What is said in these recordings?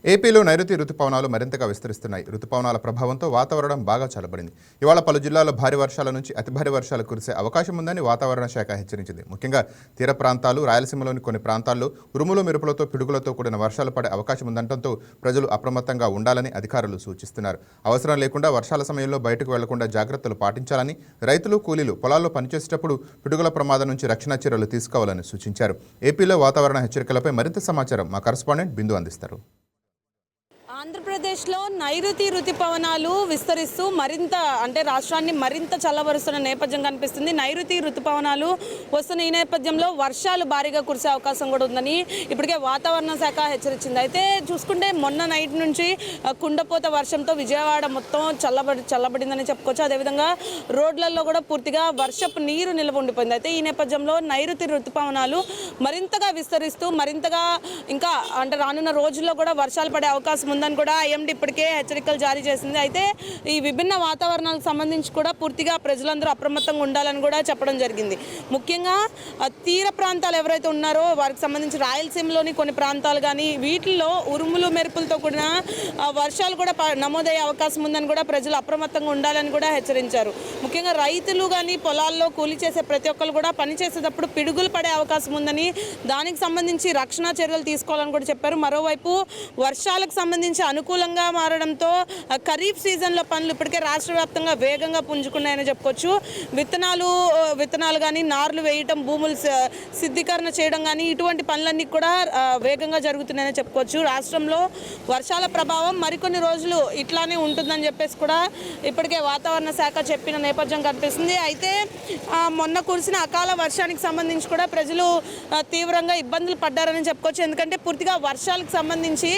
ఏపీలో నైరుతి రుతుపవనాలు మరింతగా విస్తరిస్తున్నాయి. రుతుపవనాల ప్రభావంతో వాతావరణం బాగా చల్లబడింది. ఇవాళ పలు జిల్లాల్లో భారీ వర్షాల నుంచి అతి భారీ వర్షాలు కురిసే అవకాశం ఉందని వాతావరణ శాఖ హెచ్చరించింది. ముఖ్యంగా తీర ప్రాంతాలు, రాయలసీమలోని కొన్ని ప్రాంతాల్లో ఉరుములు మెరుపులతో పిడుగులతో కూడిన వర్షాలు పడే అవకాశం ఉందంటంతో ప్రజలు అప్రమత్తంగా ఉండాలని అధికారులు సూచిస్తున్నారు. అవసరం లేకుండా వర్షాల సమయంలో బయటకు వెళ్లకుండా జాగ్రత్తలు పాటించాలని, రైతులు, కూలీలు పొలాల్లో పనిచేసేటప్పుడు పిడుగుల ప్రమాదం నుంచి రక్షణ చర్యలు తీసుకోవాలని సూచించారు. ఏపీలో వాతావరణ హెచ్చరికలపై మరింత సమాచారం మా కరెస్పాండెంట్ బిందు అందిస్తారు. ఆంధ్రప్రదేశ్లో నైరుతి రుతుపవనాలు విస్తరిస్తూ రాష్ట్రాన్ని మరింత చల్లబరుస్తున్న నేపథ్యం కనిపిస్తుంది. నైరుతి రుతుపవనాలు వస్తున్న ఈ నేపథ్యంలో వర్షాలు భారీగా కురిసే అవకాశం కూడా ఉందని ఇప్పటికే వాతావరణ శాఖ హెచ్చరించింది. అయితే చూసుకుంటే మొన్న నైట్ నుంచి కుండపోత వర్షంతో విజయవాడ మొత్తం చల్లబడిందని చెప్పుకోవచ్చు. అదేవిధంగా రోడ్లలో కూడా పూర్తిగా వర్షపు నీరు నిల్వ ఉండిపోయింది. అయితే ఈ నేపథ్యంలో నైరుతి రుతుపవనాలు మరింతగా విస్తరిస్తూ ఇంకా రానున్న రోజుల్లో కూడా వర్షాలు పడే అవకాశం ఉందని కూడా ఐఎండీ ఇప్పటికే హెచ్చరికలు జారీ చేసింది. అయితే ఈ విభిన్న వాతావరణాలకు సంబంధించి కూడా పూర్తిగా ప్రజలందరూ అప్రమత్తంగా ఉండాలని కూడా చెప్పడం జరిగింది. ముఖ్యంగా తీర ప్రాంతాలు ఎవరైతే ఉన్నారో వారికి సంబంధించి రాయలసీమలోని కొన్ని ప్రాంతాలు కానీ వీటిల్లో ఉరుములు మెరుపులతో కూడిన వర్షాలు కూడా నమోదయ్యే అవకాశం ఉందని కూడా ప్రజలు అప్రమత్తంగా ఉండాలని కూడా హెచ్చరించారు. ముఖ్యంగా రైతులు కానీ పొలాల్లో కూలి చేసే ప్రతి ఒక్కరు కూడా పనిచేసేటప్పుడు పిడుగులు పడే అవకాశం ఉందని, దానికి సంబంధించి రక్షణ చర్యలు తీసుకోవాలని కూడా చెప్పారు. మరోవైపు వర్షాలకు సంబంధించి అనుకూలంగా మారడంతో ఖరీఫ్ సీజన్లో పనులు ఇప్పటికే రాష్ట్ర వ్యాప్తంగా వేగంగా పుంజుకున్నాయని చెప్పుకోవచ్చు. విత్తనాలు కానీ నార్లు వేయటం, భూములు సిద్ధీకరణ చేయడం కానీ ఇటువంటి పనులన్నీ కూడా వేగంగా జరుగుతున్నాయని చెప్పుకోవచ్చు. రాష్ట్రంలో వర్షాల ప్రభావం మరికొన్ని రోజులు ఇట్లానే ఉంటుందని చెప్పేసి కూడా ఇప్పటికే వాతావరణ శాఖ చెప్పిన నేపథ్యం కనిపిస్తుంది. అయితే మొన్న కురిసిన అకాల వర్షానికి సంబంధించి కూడా ప్రజలు తీవ్రంగా ఇబ్బందులు పడ్డారని చెప్పుకోవచ్చు. ఎందుకంటే పూర్తిగా వర్షాలకు సంబంధించి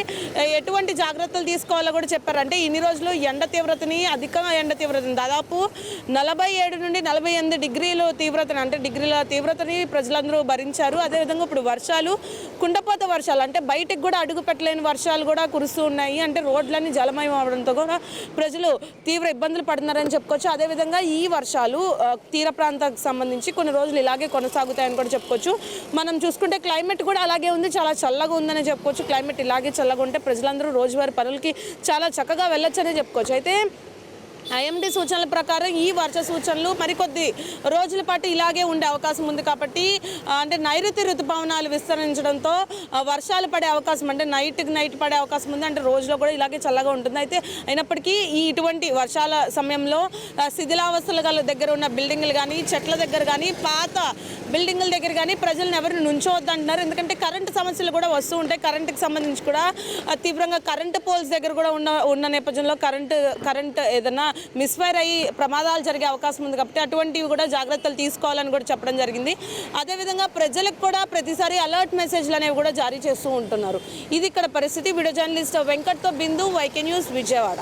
ఎటువంటి జాగ్రత్తలు తీసుకోవాలో కూడా చెప్పారు. అంటే ఇన్ని రోజులు అధికంగా ఎండ తీవ్రతని దాదాపు 47 నుండి 48 డిగ్రీల తీవ్రతని ప్రజలందరూ భరించారు. అదేవిధంగా ఇప్పుడు వర్షాలు, కుండపోత వర్షాలు, అంటే బయటకు కూడా అడుగు పెట్టలేని వర్షాలు కూడా కురుస్తూ ఉన్నాయి. అంటే రోడ్లన్నీ జలమయం అవడంతో కూడా ప్రజలు తీవ్ర ఇబ్బందులు పడుతున్నారని చెప్పుకోవచ్చు. అదేవిధంగా ఈ వర్షాలు తీర ప్రాంతానికి సంబంధించి కొన్ని రోజులు ఇలాగే కొనసాగుతాయని కూడా చెప్పుకోవచ్చు. మనం చూసుకుంటే క్లైమేట్ కూడా అలాగే ఉంది, చాలా చల్లగా ఉందని చెప్పుకోవచ్చు. క్లైమేట్ ఇలాగే చల్లగా ఉంటే ప్రజలందరూ రోజువారీ పనులకి చాలా చక్కగా వెళ్ళొచ్చని చెప్పుకోవచ్చు. అయితే ఐఎండీ సూచనల ప్రకారం ఈ వర్ష సూచనలు మరికొద్ది రోజుల పాటు ఇలాగే ఉండే అవకాశం ఉంది. కాబట్టి నైరుతి ఋతుపవనాలు విస్తరించడంతో వర్షాలు పడే అవకాశం, నైట్ పడే అవకాశం ఉంది. రోజులో కూడా ఇలాగే చల్లగా ఉంటుంది. అయితే అయినప్పటికీ ఇటువంటి వర్షాల సమయంలో శిథిలావస్థల దగ్గర ఉన్న బిల్డింగ్లు కానీ, చెట్ల దగ్గర కానీ, పాత బిల్డింగుల దగ్గర కానీ ప్రజలను ఎవరిని నుంచోవద్దంటున్నారు. ఎందుకంటే కరెంటు సమస్యలు కూడా వస్తూ ఉంటాయి. కరెంటుకి సంబంధించి కూడా తీవ్రంగా కరెంటు పోల్స్ దగ్గర కూడా ఉన్న నేపథ్యంలో కరెంట్ ఏదైనా మిస్ఫైర్ అయ్యి ప్రమాదాలు జరిగే అవకాశం ఉంది. కాబట్టి అటువంటివి కూడా జాగ్రత్తలు తీసుకోవాలని కూడా చెప్పడం జరిగింది. అదేవిధంగా ప్రజలకు కూడా ప్రతిసారి అలర్ట్ మెసేజ్లు అనేవి కూడా జారీ చేస్తూ ఉంటున్నారు. ఇది ఇక్కడ పరిస్థితి. వీడియో జర్నలిస్ట్ వెంకట్తో బిందు, వైకే న్యూస్, విజయవాడ.